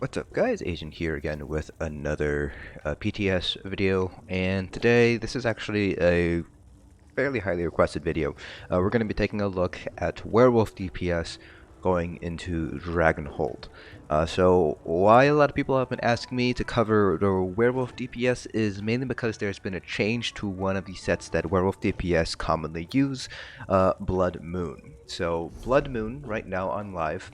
What's up guys, Agent here again with another PTS video, and today this is actually a fairly highly requested video. We're going to be taking a look at Werewolf DPS going into Dragonhold. So why a lot of people have been asking me to cover the Werewolf DPS is mainly because there's been a change to one of the sets that Werewolf DPS commonly use, Blood Moon. So Blood Moon right now on live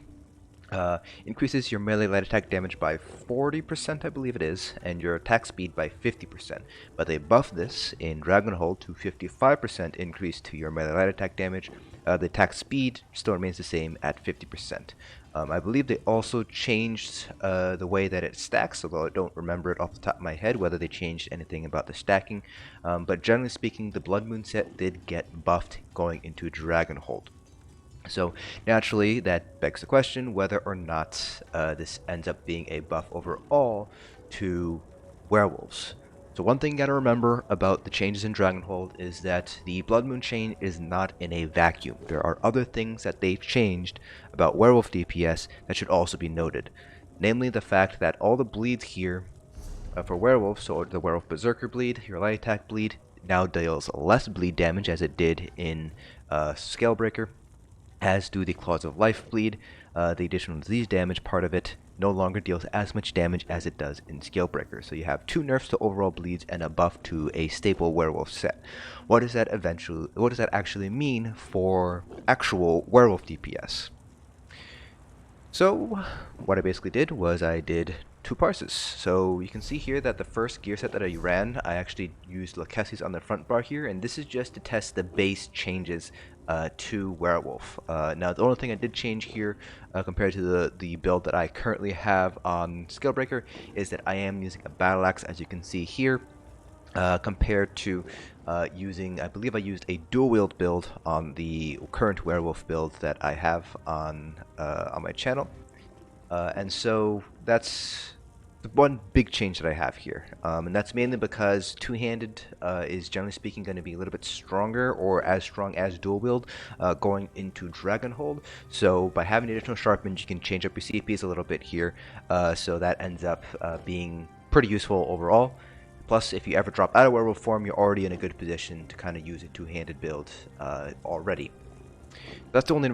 increases your melee light attack damage by 40%, I believe it is, and your attack speed by 50%. But they buffed this in Dragonhold to 55% increase to your melee light attack damage. The attack speed still remains the same at 50%. I believe they also changed the way that it stacks, although I don't remember it off the top of my head whether they changed anything about the stacking. But generally speaking, the Blood Moon set did get buffed going into Dragonhold. So naturally, that begs the question whether or not this ends up being a buff overall to werewolves. So one thing you gotta remember about the changes in Dragonhold is that the Blood Moon chain is not in a vacuum. There are other things that they've changed about werewolf DPS that should also be noted. Namely the fact that all the bleeds here for werewolves, so the Werewolf Berserker bleed, your light attack bleed, now deals less bleed damage as it did in Scalebreaker, as do the Claws of Life bleed. The additional disease damage part of it no longer deals as much damage as it does in Scalebreaker. So you have 2 nerfs to overall bleeds and a buff to a staple werewolf set. What does that actually mean for actual werewolf DPS? So what I basically did was I did 2 parses. So you can see here that the first gear set that I ran, I actually used Lachesis on the front bar here, and this is just to test the base changes to Werewolf. Now the only thing I did change here compared to the build that I currently have on Scalebreaker is that I am using a battle axe, as you can see here, compared to using, I believe I used a dual wield build on the current Werewolf build that I have on my channel. And so that's the one big change that I have here, and that's mainly because two-handed is generally speaking going to be a little bit stronger, or as strong as dual wield going into Dragonhold. So by having additional sharpens, you can change up your CPs a little bit here, so that ends up being pretty useful overall. Plus, if you ever drop out of werewolf form, you're already in a good position to kind of use a two-handed build already. That's the only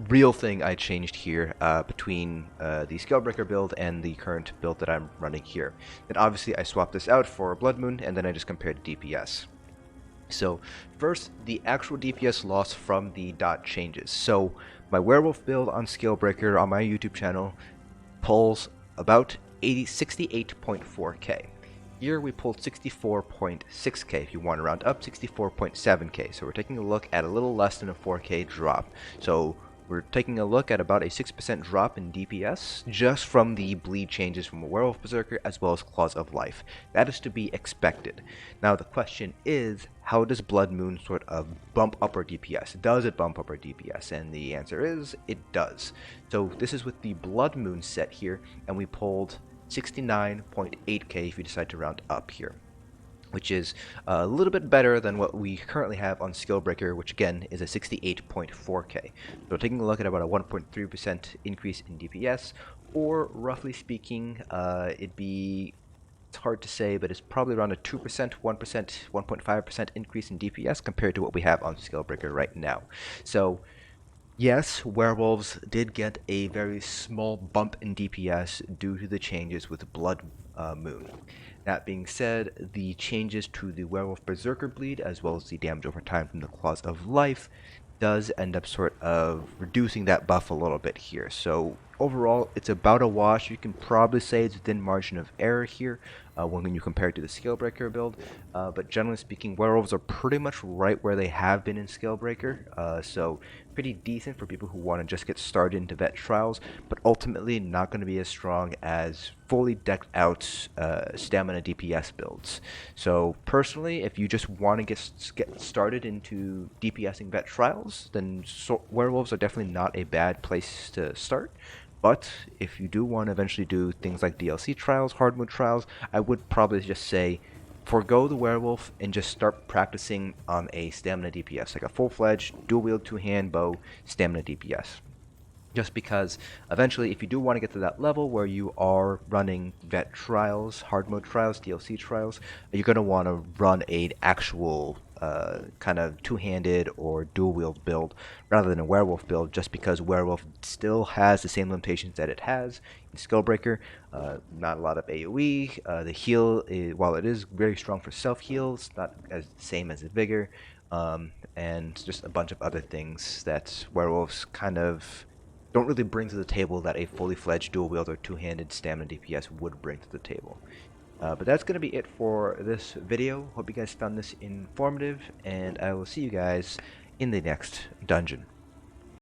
real thing I changed here between the Scalebreaker build and the current build that I'm running here. Then obviously I swapped this out for Blood Moon, and then I just compared DPS. So first, the actual DPS loss from the dot changes. So my Werewolf build on Scalebreaker on my YouTube channel pulls about 68.4k. Here we pulled 64.6k, if you want to round up, 64.7k. So we're taking a look at a little less than a 4k drop. So we're taking a look at about a 6% drop in DPS just from the bleed changes from a Werewolf Berserker as well as Claws of Life. That is to be expected. Now the question is, how does Blood Moon sort of bump up our DPS? Does it bump up our DPS? And the answer is, it does. So this is with the Blood Moon set here, and we pulled 69.8k if you decide to round up here, which is a little bit better than what we currently have on Scalebreaker, which again is a 68.4k. So taking a look at about a 1.3% increase in DPS, or roughly speaking, it's hard to say, but it's probably around a 2%, 1%, 1.5% increase in DPS compared to what we have on Scalebreaker right now. So yes, Werewolves did get a very small bump in DPS due to the changes with Blood Moon. That being said, the changes to the Werewolf Berserker bleed, as well as the damage over time from the Claws of Life, does end up sort of reducing that buff a little bit here. So overall, it's about a wash. You can probably say it's within margin of error here when you compare it to the Scalebreaker build. But generally speaking, Werewolves are pretty much right where they have been in Scalebreaker. So pretty decent for people who want to just get started into vet trials, but ultimately not going to be as strong as fully decked out stamina DPS builds. So personally, if you just want to get started into DPSing vet trials, then Werewolves are definitely not a bad place to start. But if you do want to eventually do things like DLC trials, hard mode trials, I would probably just say forgo the Werewolf and just start practicing on a stamina DPS, like a full-fledged dual wield two-hand bow stamina DPS. just because eventually if you do want to get to that level where you are running vet trials, hard mode trials, DLC trials, you're going to want to run a actual kind of two-handed or dual wield build rather than a werewolf build, just because werewolf still has the same limitations that it has in Skillbreaker. Not a lot of AoE. The heal, while it is very strong for self-heal, it's not as same as the vigor, and just a bunch of other things that werewolves kind of don't really bring to the table that a fully fledged dual wield or two-handed stamina DPS would bring to the table. But that's going to be it for this video. Hope you guys found this informative, and I will see you guys in the next dungeon.